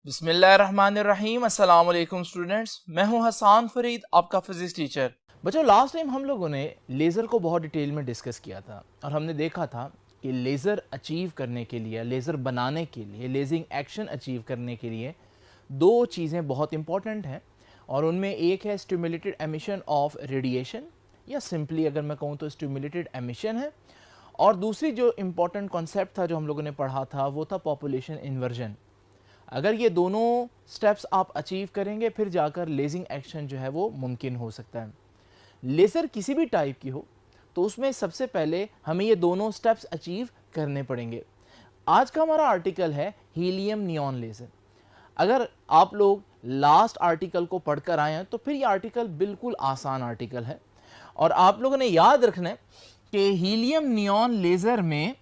बिस्मिल्लाहिर्रहमानिर्रहीम। अस्सलाम वालेकुम स्टूडेंट्स, मैं हूं हसान फरीद, आपका फिजिक्स टीचर। बच्चों, लास्ट टाइम हम लोगों ने लेज़र को बहुत डिटेल में डिस्कस किया था और हमने देखा था कि लेज़र अचीव करने के लिए, लेज़र बनाने के लिए, लेज़िंग एक्शन अचीव करने के लिए दो चीज़ें बहुत इंपॉर्टेंट हैं और उनमें एक है स्टिमुलेटेड एमिशन ऑफ रेडिएशन, या सिंपली अगर मैं कहूँ तो स्टिमुलेटेड एमिशन है, और दूसरी जो इम्पॉर्टेंट कॉन्सेप्ट था जो हम लोगों ने पढ़ा था वो था पॉपुलेशन इन्वर्जन। अगर ये दोनों स्टेप्स आप अचीव करेंगे फिर जाकर लेज़िंग एक्शन जो है वो मुमकिन हो सकता है। लेज़र किसी भी टाइप की हो तो उसमें सबसे पहले हमें ये दोनों स्टेप्स अचीव करने पड़ेंगे। आज का हमारा आर्टिकल है हीलियम नियॉन लेज़र। अगर आप लोग लास्ट आर्टिकल को पढ़कर आए हैं तो फिर ये आर्टिकल बिल्कुल आसान आर्टिकल है और आप लोगों ने याद रखना है कि हीलियम नियॉन लेज़र में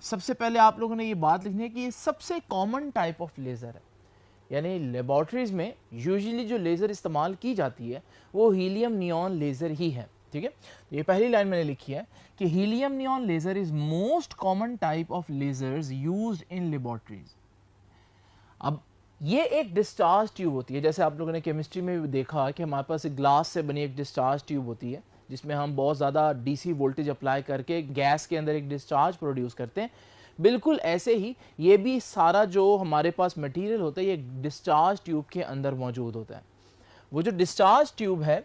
सबसे पहले आप लोगों ने ये बात लिखनी है कि ये सबसे कॉमन टाइप ऑफ लेज़र है, यानी लेबॉर्ट्रीज में यूजुअली जो लेज़र इस्तेमाल की जाती है वो हीलियम नियॉन लेज़र ही है। ठीक है, तो ये पहली लाइन मैंने लिखी है कि helium neon laser is most common type of lasers used in laboratories. अब ये एक डिस्चार्ज ट्यूब होती है, जैसे आप लोगों ने केमिस्ट्री में भी देखा कि हमारे पास एक ग्लास से बनी एक डिस्चार्ज ट्यूब होती है जिसमें हम बहुत ज़्यादा डीसी वोल्टेज अप्लाई करके गैस के अंदर एक डिस्चार्ज प्रोड्यूस करते हैं। बिल्कुल ऐसे ही ये भी सारा जो हमारे पास मटेरियल होता है ये डिस्चार्ज ट्यूब के अंदर मौजूद होता है। वो जो डिस्चार्ज ट्यूब है,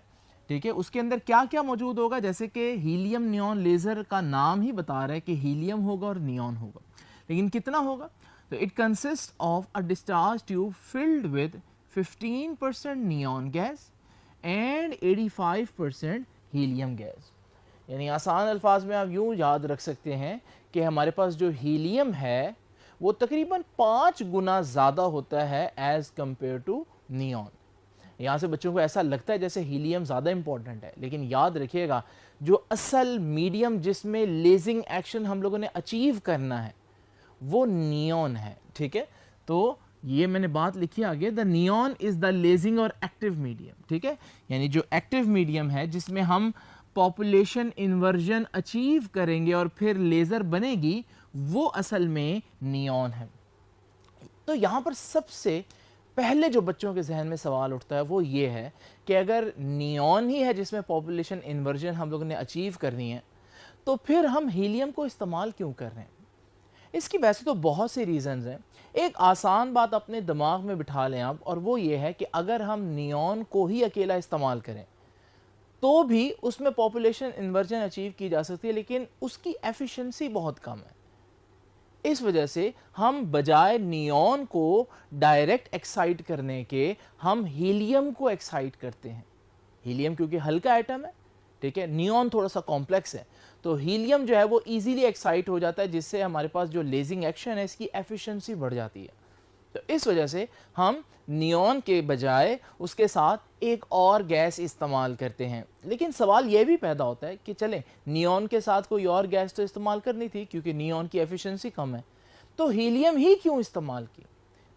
ठीक है, उसके अंदर क्या क्या मौजूद होगा, जैसे कि हीलियम नियॉन लेज़र का नाम ही बता रहा है कि हीलियम होगा और नियॉन होगा, लेकिन कितना होगा? तो it consist of a discharge tube filled with 15% neon gas and 85% helium gas. यानी आसान अल्फाज में आप यूँ याद रख सकते हैं कि हमारे पास जो हीलियम है वो तकरीबन 5 गुना ज़्यादा होता है एज़ कम्पेयर टू नियॉन। यहाँ से बच्चों को ऐसा लगता है जैसे हीलियम ज़्यादा इंपॉर्टेंट है, लेकिन याद रखिएगा जो असल मीडियम जिसमें लेज़िंग एक्शन हम लोगों ने अचीव करना है वो नियॉन है। ठीक है, तो ये मैंने बात लिखी आगे, the neon is the lazing और एक्टिव मीडियम। ठीक है, यानी जो एक्टिव मीडियम है जिसमें हम पॉपुलेशन इन्वर्जन अचीव करेंगे और फिर लेज़र बनेगी वो असल में नियॉन है। तो यहाँ पर सबसे पहले जो बच्चों के जहन में सवाल उठता है वो ये है कि अगर नियॉन ही है जिसमें पॉपुलेशन इन्वर्जन हम लोगों ने अचीव करनी है तो फिर हम हीलियम को इस्तेमाल क्यों कर रहे हैं? इसकी वैसे तो बहुत सी रीज़न्स हैं। एक आसान बात अपने दिमाग में बिठा लें आप, और वो ये है कि अगर हम नियॉन को ही अकेला इस्तेमाल करें तो भी उसमें पॉपुलेशन इन्वर्जन अचीव की जा सकती है, लेकिन उसकी एफिशिएंसी बहुत कम है। इस वजह से हम बजाय नियॉन को डायरेक्ट एक्साइट करने के हम हीलियम को एक्साइट करते हैं। हीलियम क्योंकि हल्का एटम है, ठीक है, नियॉन थोड़ा सा कॉम्प्लेक्स है, तो हीलियम जो है वो इजीली एक्साइट हो जाता है जिससे हमारे पास जो लेजिंग एक्शन है इसकी एफिशिएंसी बढ़ जाती है। तो इस वजह से हम नियॉन के बजाय उसके साथ एक और गैस इस्तेमाल करते हैं। लेकिन सवाल यह भी पैदा होता है कि चलें नियॉन के साथ कोई और गैस तो इस्तेमाल करनी थी क्योंकि नियॉन की एफिशिएंसी कम है, तो हीलियम ही क्यों इस्तेमाल की?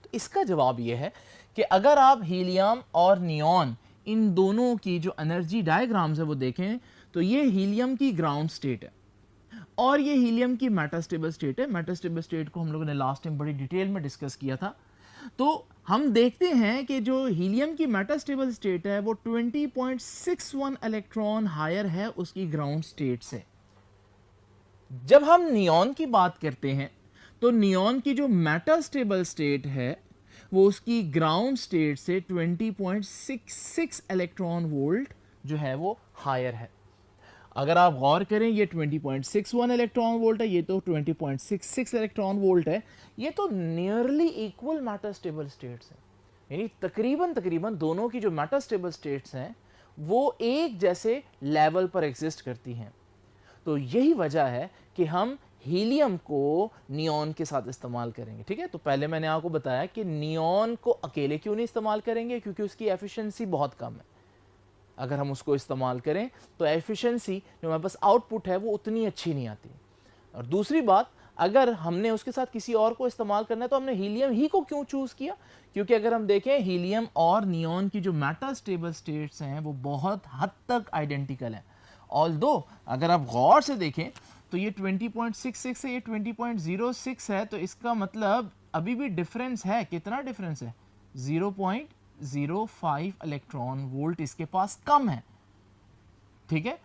तो इसका जवाब यह है कि अगर आप हीलियम और नियॉन इन दोनों की जो एनर्जी डायग्राम्स है वो देखें तो ये हीलियम की ग्राउंड स्टेट है और ये हीलियम की मेटास्टेबल स्टेट है। मेटास्टेबल स्टेट को हम लोगों ने लास्ट टाइम बड़ी डिटेल में डिस्कस किया था। तो हम देखते हैं कि जो हीलियम की मेटास्टेबल स्टेट है वो 20.61 इलेक्ट्रॉन हायर है उसकी ग्राउंड स्टेट से। जब हम नियॉन की बात करते हैं तो नियॉन की जो मेटास्टेबल स्टेट है वो उसकी ग्राउंड स्टेट से 20.66 इलेक्ट्रॉन वोल्ट जो है वो हायर है। अगर आप गौर करें ये 20.61 इलेक्ट्रॉन वोल्ट है, ये तो 20.66 इलेक्ट्रॉन वोल्ट है, ये तो नियरली इक्वल मेटास्टेबल स्टेट्स हैं, यानी तकरीबन दोनों की जो मेटास्टेबल स्टेट्स हैं वो एक जैसे लेवल पर एग्जिस्ट करती हैं। तो यही वजह है कि हम हीलियम को नियॉन के साथ इस्तेमाल करेंगे। ठीक है, तो पहले मैंने आपको बताया कि नियॉन को अकेले क्यों नहीं इस्तेमाल करेंगे, क्योंकि उसकी एफिशिएंसी बहुत कम है। अगर हम उसको इस्तेमाल करें तो एफिशिएंसी जो हमारे पास आउटपुट है वो उतनी अच्छी नहीं आती। और दूसरी बात, अगर हमने उसके साथ किसी और को इस्तेमाल करना है तो हमने हीलियम ही को क्यों चूज़ किया? क्योंकि अगर हम देखें हीलियम और नियॉन की जो मेटास्टेबल स्टेट्स हैं वो बहुत हद तक आइडेंटिकल हैं। ऑल्दो अगर आप गौर से देखें तो ये 20.66 है, ये 20.06 है, तो इसका मतलब अभी भी डिफरेंस है। कितना डिफरेंस है? 0.05 इलेक्ट्रॉन वोल्ट इसके पास कम है, ठीक है।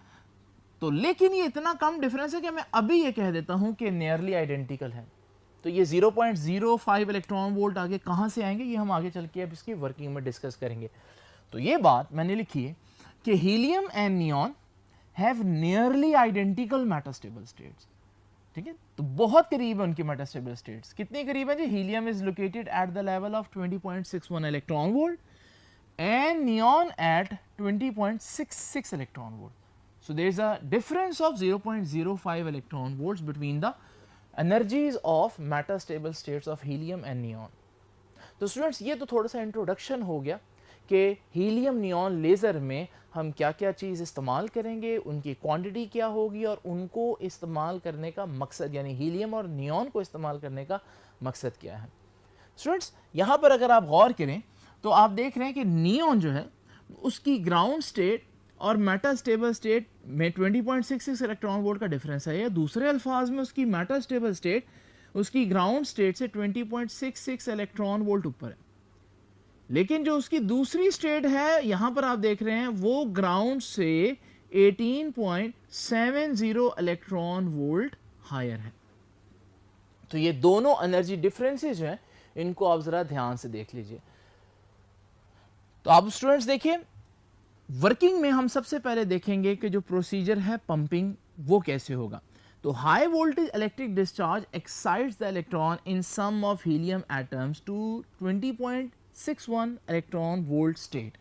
तो लेकिन ये इतना कम डिफरेंस है कि मैं अभी ये कह देता हूं कि नियरली आइडेंटिकल है। तो ये 0.05 इलेक्ट्रॉन वोल्ट आगे कहां से आएंगे, ये हम आगे चल के अब इसकी वर्किंग में डिस्कस करेंगे। तो ये बात मैंने लिखी है कि helium and neon have nearly identical metastable states, ठीक है। तो बहुत करीब है उनकी मेटास्टेबल स्टेट्स। कितने करीब है जी? Helium is located at the level of 20.61 electron volt and neon at 20.66 electron volt. So there is a difference of 0.05 electron volts between the energies of metastable states of helium and neon. तो students ये तो थोड़ा सा introduction हो गया कि helium neon laser में हम क्या क्या चीज़ इस्तेमाल करेंगे, उनकी क्वांटिटी क्या होगी और उनको इस्तेमाल करने का मकसद, यानी हीलियम और नियॉन को इस्तेमाल करने का मकसद क्या है। स्टूडेंट्स यहाँ पर अगर आप गौर करें तो आप देख रहे हैं कि नियॉन जो है उसकी ग्राउंड स्टेट और मेटास्टेबल स्टेट में 20.66 इलेक्ट्रॉन वोल्ट का डिफरेंस है, या दूसरे अल्फाज में उसकी मेटास्टेबल स्टेट उसकी ग्राउंड स्टेट से 20.66 इलेक्ट्रॉन वोल्ट ऊपर है। लेकिन जो उसकी दूसरी स्टेट है यहां पर आप देख रहे हैं वो ग्राउंड से 18.70 इलेक्ट्रॉन वोल्ट हायर है। तो ये दोनों एनर्जी डिफरेंसेस हैं, इनको आप जरा ध्यान से देख लीजिए। तो आप स्टूडेंट्स देखिए, वर्किंग में हम सबसे पहले देखेंगे कि जो प्रोसीजर है पंपिंग वो कैसे होगा। तो high voltage electric discharge excites the electron in some of helium atoms to 20.61 electron volt state.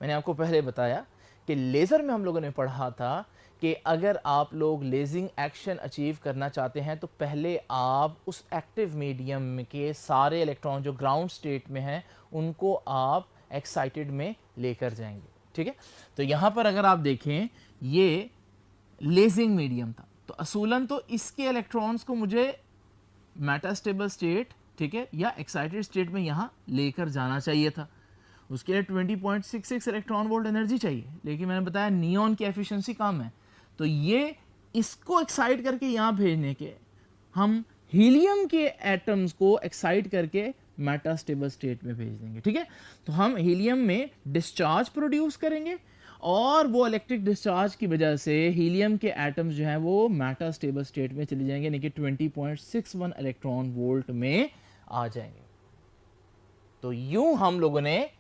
मैंने आपको पहले बताया कि लेज़र में हम लोगों ने पढ़ा था कि अगर आप लोग लेजिंग एक्शन अचीव करना चाहते हैं तो पहले आप उस एक्टिव मीडियम के सारे इलेक्ट्रॉन जो ग्राउंड स्टेट में हैं उनको आप एक्साइटेड में लेकर जाएंगे, ठीक है। तो यहाँ पर अगर आप देखें ये लेजिंग मीडियम था, तो असूलन तो इसके इलेक्ट्रॉन्स को मुझे मेटास्टेबल स्टेट, ठीक है, या एक्साइटेड स्टेट में यहाँ लेकर जाना चाहिए था। उसके लिए 20.66 इलेक्ट्रॉन वोल्ट एनर्जी चाहिए, लेकिन मैंने बताया नियॉन की एफिशिएंसी कम है, तो ये इसको एक्साइट करके यहाँ भेजने के हम हीलियम के एटम्स को एक्साइट करके मेटास्टेबल स्टेट में भेज देंगे, ठीक है। तो हम हीलियम में डिस्चार्ज प्रोड्यूस करेंगे और वो इलेक्ट्रिक डिस्चार्ज की वजह से हीलियम के एटम्स जो हैं वो मेटास्टेबल स्टेट में चले जाएंगे, यानी कि 20.61 इलेक्ट्रॉन वोल्ट में आ जाएंगे। तो यूं हम लोगों ने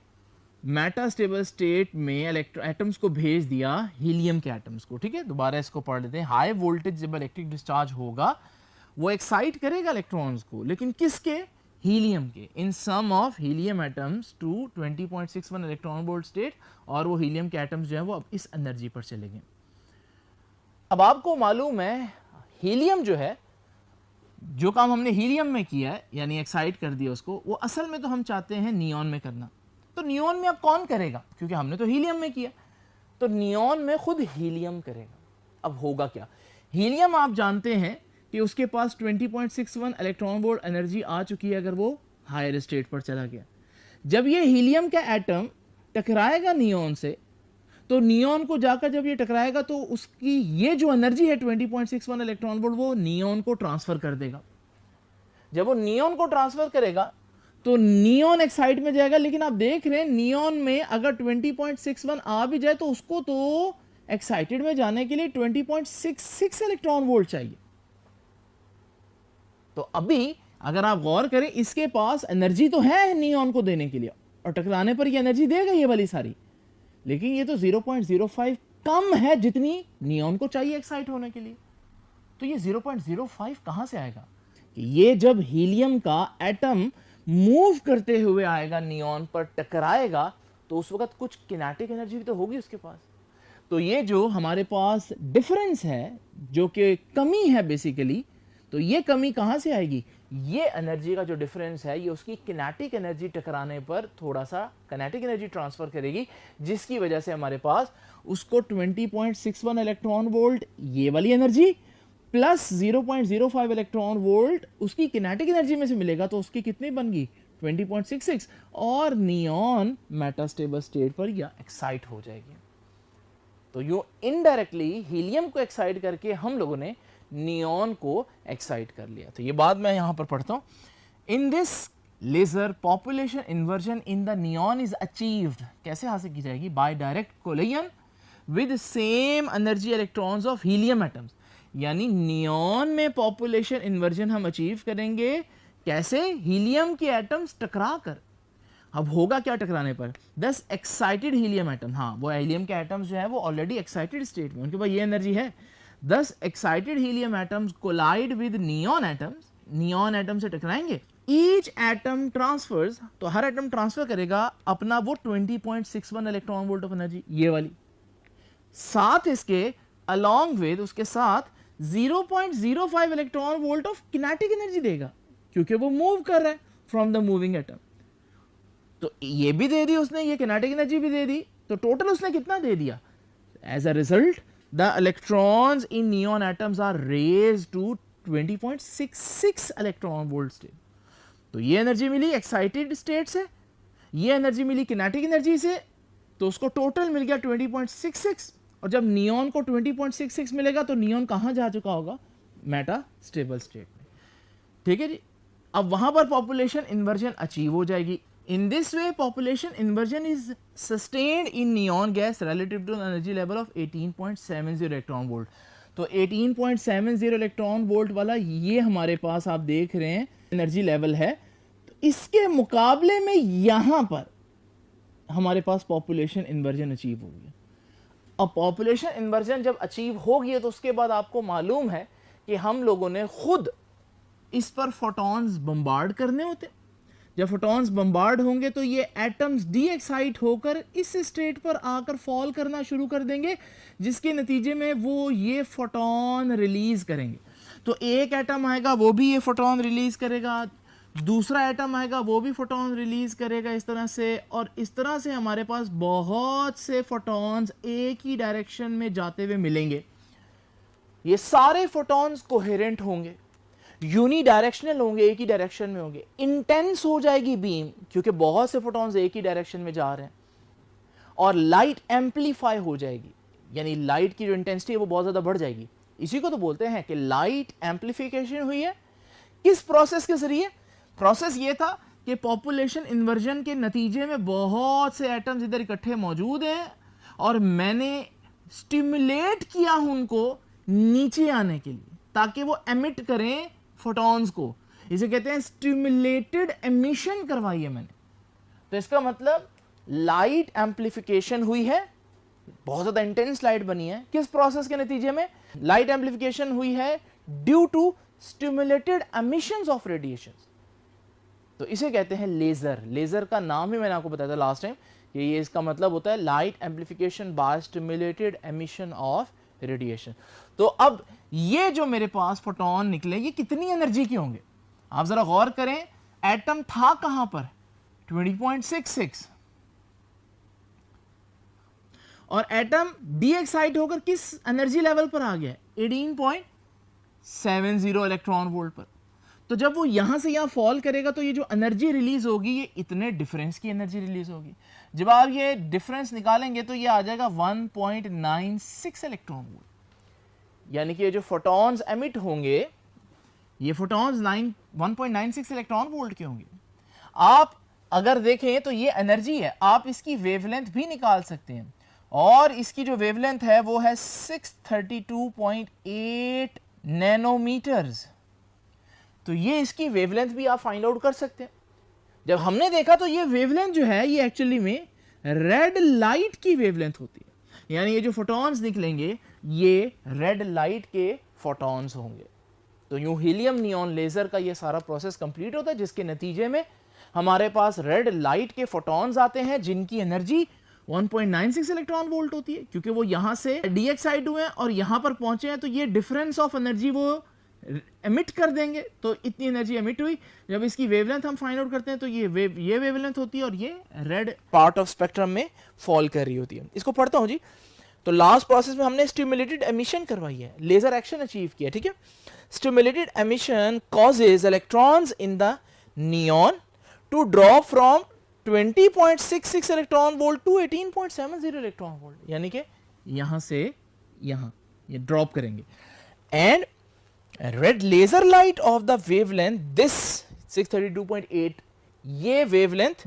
मेटास्टेबल स्टेट में एटम्स को भेज दिया हीलियम के एटम्स को, ठीक है। दोबारा इसको पढ़ लेते हैं। हाई वोल्टेज जब इलेक्ट्रिक डिस्चार्ज होगा वो एक्साइट करेगा इलेक्ट्रॉन्स को, लेकिन किसके? हीलियम के, in some of helium atoms to 20.61 electron volt state, और वो हीलियम के एटम्स जो है वो अब इस एनर्जी पर चलेंगे। अब आपको मालूम है हीलियम जो है, जो काम हमने हीलियम में किया है यानी एक्साइट कर दिया उसको, वो असल में तो हम चाहते हैं नियॉन में करना। तो नियॉन में अब कौन करेगा? क्योंकि हमने तो हीलियम में किया, तो नियॉन में खुद हीलियम करेगा। अब होगा क्या? हीलियम आप जानते हैं कि उसके पास 20.61 इलेक्ट्रॉन वोल्ट एनर्जी आ चुकी है अगर वो हायर स्टेट पर चला गया। जब ये हीलियम का एटम टकराएगा नियॉन से, तो नियॉन को जाकर जब ये टकराएगा तो उसकी ये जो एनर्जी है 20.61 इलेक्ट्रॉन वोल्ट वो नियॉन को ट्रांसफर कर देगा। जब वो नियॉन को ट्रांसफर करेगा तो नियॉन एक्साइट में जाएगा, लेकिन आप देख रहे हैं नियॉन में अगर 20.61 आ भी जाए तो उसको तो एक्साइटेड में जाने के लिए 20.66 इलेक्ट्रॉन वोल्ट चाहिए। तो अभी अगर आप गौर करें इसके पास एनर्जी तो है नियॉन को देने के लिए, और टकराने पर ये एनर्जी देगा ये वाली सारी, लेकिन ये तो 0.05 कम है जितनी नियॉन को चाहिए एक्साइट होने के लिए। तो ये 0.05 कहां से आएगा? कि ये जब हीलियम का एटम मूव करते हुए आएगा नियॉन पर टकराएगा तो उस वक्त कुछ किनेटिक एनर्जी भी तो होगी उसके पास। तो ये जो हमारे पास डिफरेंस है, जो कि कमी है बेसिकली, तो ये कमी कहां से आएगी? ये एनर्जी का जो डिफरेंस है ये उसकी किनेटिक एनर्जी टकराने पर थोड़ा सा किनेटिक एनर्जी ट्रांसफर करेगी, जिसकी वजह से हमारे पास उसको 20.61 इलेक्ट्रॉन वोल्ट ये वाली एनर्जी प्लस 0.05 इलेक्ट्रॉन वोल्ट उसकी किनेटिक एनर्जी में से मिलेगा। तो उसकी कितनी बन गई? 20.66, और नियॉन मेटास्टेबल स्टेट पर या एक्साइट हो जाएगी। तो यूं इनडायरेक्टली हीलियम को एक्साइट करके हम लोगों ने नियॉन को एक्साइट कर लिया। तो ये बात मैं यहां पर पढ़ता हूं। In this laser population inversion in the neon is achieved, कैसे हासिल की जाएगी? By direct collision with same energy electrons of helium atoms. यानी नियॉन में पॉपुलेशन इन्वर्जन हम अचीव करेंगे कैसे? हीलियम के एटम्स टकरा कर। अब होगा क्या टकराने पर? 10 एक्साइटेड हीलियम एटम, हाँ वो हीलियम के एटम्स जो है वो ऑलरेडी एक्साइटेड स्टेट में, उनके पास ये एनर्जी है। 10 excited helium atoms collide with neon atoms, neon atom से टकराएंगे। ईच एटम ट्रांसफर्स, तो हर एटम ट्रांसफर करेगा अपना वो 20.61 इलेक्ट्रॉन वोल्ट ऑफ एनर्जी, ये वाली। साथ इसके अलॉन्ग विद, उसके साथ 0.05 electron volt of kinetic energy देगा, क्योंकि वो मूव कर रहा है फ्रॉम द मूविंग एटम। तो ये भी दे दी उसने, ये किनेटिक एनर्जी भी दे दी, तो टोटल उसने कितना दे दिया? As a result the electrons in neon atoms are raised to 20.66 electron volt state. तो ये एनर्जी मिली एक्साइटेड स्टेट से, ये एनर्जी मिली किनेटिक एनर्जी से, तो उसको टोटल मिल गया 20.66। और जब नियॉन को 20.66 मिलेगा तो नियॉन कहां जा चुका होगा? मेटा स्टेबल स्टेट में। ठीक है जी। अब वहां पर पॉपुलेशन इन्वर्जन अचीव हो जाएगी। In this way population inversion is sustained in neon gas relative to energy level of 18.70 electron volt. तो 18.70 इलेक्ट्रॉन वोल्ट वाला ये हमारे पास आप देख रहे हैं एनर्जी लेवल है। तो इसके मुकाबले में यहां पर हमारे पास पॉपुलेशन इन्वर्जन अचीव हो गया। अब पॉपुलेशन इन्वर्जन जब अचीव हो गई तो उसके बाद आपको मालूम है कि हम लोगों ने खुद इस पर फोटॉन्स बम्बार्ड करने होते। जब फोटॉन्स बम्बार्ड होंगे तो ये एटम्स डी एक्साइट होकर इस स्टेट पर आकर फॉल करना शुरू कर देंगे, जिसके नतीजे में वो ये फोटॉन रिलीज करेंगे। तो एक एटम आएगा वो भी ये फोटॉन रिलीज करेगा, दूसरा एटम आएगा वो भी फोटॉन रिलीज करेगा, इस तरह से। और इस तरह से हमारे पास बहुत से फोटॉन्स एक ही डायरेक्शन में जाते हुए मिलेंगे। ये सारे फोटॉन्स कोहेरेंट होंगे, यूनी डायरेक्शनल होंगे, एक ही डायरेक्शन में होंगे। इंटेंस हो जाएगी बीम, क्योंकि बहुत से फोटॉन्स एक ही डायरेक्शन में जा रहे हैं। और लाइट एम्पलीफाई हो जाएगी, यानी लाइट की जो इंटेंसिटी है वो बहुत ज्यादा बढ़ जाएगी। इसी को तो बोलते हैं कि लाइट एम्पलीफिकेशन हुई है। किस प्रोसेस के जरिए? प्रोसेस ये था कि पॉपुलेशन इन्वर्जन के नतीजे में बहुत से एटम्स इधर इकट्ठे मौजूद हैं और मैंने स्टिमुलेट किया उनको नीचे आने के लिए, ताकि वो एमिट करें फोटॉन्स को। इसे कहते हैं स्टिमुलेटेड एमिशन करवाई है मैंने। तो इसका मतलब लाइट एम्पलीफिकेशन हुई है, बहुत ज्यादा इंटेंस लाइट बनी है। किस प्रोसेस के नतीजे में? लाइट एम्पलीफिकेशन हुई है due to stimulated emissions of radiations. तो इसे कहते हैं लेजर। लेजर का नाम ही मैंने आपको बताया था लास्ट टाइम कि ये इसका मतलब होता है light amplification by stimulated emission of radiation. तो अब ये जो मेरे पास फोटॉन निकले ये कितनी एनर्जी के होंगे? आप जरा गौर करें, एटम था कहां पर? 20.66, और एटम डी एक्साइट होकर किस एनर्जी लेवल पर आ गया? 18.70 इलेक्ट्रॉन वोल्ट पर। तो जब वो यहां से यहां फॉल करेगा तो ये जो एनर्जी रिलीज होगी ये इतने डिफरेंस की एनर्जी रिलीज होगी। जब आप ये डिफरेंस निकालेंगे तो ये आ जाएगा 1.96 इलेक्ट्रॉन वोल्ट। यानी कि ये जो फोटॉन्स एमिट होंगे ये फोटॉन्स 1.96 इलेक्ट्रॉन वोल्ट के होंगे। आप अगर देखें तो ये एनर्जी है, आप इसकी वेवलेंथ भी निकाल सकते हैं, और इसकी जो वेवलेंथ है वो है 632.8 नैनोमीटर्स। तो ये इसकी वेवलेंथ भी आप फाइंड आउट कर सकते हैं। जब हमने देखा तो ये वेवलेंथ जो है ये एक्चुअली में रेड लाइट की वेवलेंथ होती है, यानी ये जो फोटॉन्स निकलेंगे ये रेड लाइट के फोटॉन्स होंगे। तो यूं हीलियम नियॉन लेजर का ये सारा प्रोसेस कंप्लीट होता है, जिसके नतीजे में हमारे पास रेड लाइट के फोटॉन्स आते हैं जिनकी एनर्जी 1.96 इलेक्ट्रॉन वोल्ट होती है, क्योंकि वो यहां से डी एक्साइट हुए हैं और यहां पर पहुंचे हैं। तो ये डिफरेंस ऑफ एनर्जी वो एमिट कर देंगे, तो इतनी एनर्जी एमिट हुई। जब इसकी वेवलेंथ हम फाइंड आउट करते हैं तो ये वेवलेंथ होती है और ये रेड पार्ट ऑफ स्पेक्ट्रम में फॉल कर रही होती है। इसको पढ़ता हूं जी। तो लास्ट प्रोसेस में हमने स्टिमुलेटेड एमिशन करवाई है, लेजर एक्शन अचीव किया। ठीक है, stimulated emission causes electrons in the neon to drop from 20.66 electron volt to 18.70 electron volt, यानी कि यहां से यहां ये ड्रॉप करेंगे। And red laser light of the wavelength this 632.8 ये वेवलेंथ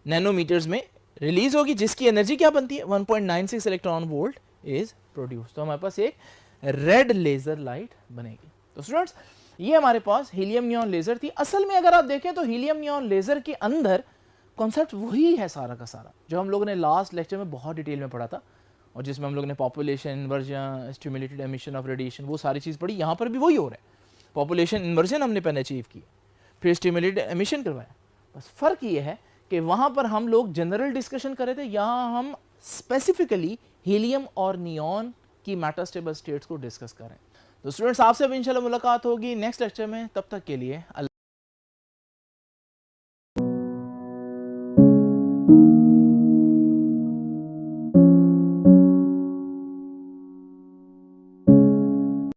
नैनोमीटर्स में रिलीज होगी, जिसकी एनर्जी क्या बनती है 1.96 इलेक्ट्रॉन वोल्ट इज प्रोड्यूस। तो हमारे पास एक रेड लेजर लाइट बनेगी। तो स्टूडेंट्स ये हमारे पास हीलियम नियॉन लेजर थी। असल में अगर आप देखें तो हीलियम नियॉन लेजर के अंदर कॉन्सेप्ट वही है सारा का सारा जो हम लोगों ने लास्ट लेक्चर में बहुत डिटेल में पढ़ा था, और जिसमें हम लोगों ने population inversion, stimulated emission of radiation, वो सारी चीज़ पढ़ी। यहाँ पर भी वही हो रहा है। पॉपुलेशन इन्वर्जन हमने पहले अचीव की, फिर स्टिमुलेटेड एमिशन करवाया। बस फ़र्क ये है कि वहाँ पर हम लोग जनरल डिस्कशन कर रहे थे, यहाँ हम स्पेसिफिकली हीलियम और नियॉन की मेटास्टेबल स्टेट्स को डिस्कस करें। तो स्टूडेंट्स आपसे अब इंशाल्लाह मुलाकात होगी नेक्स्ट लेक्चर में। तब तक के लिए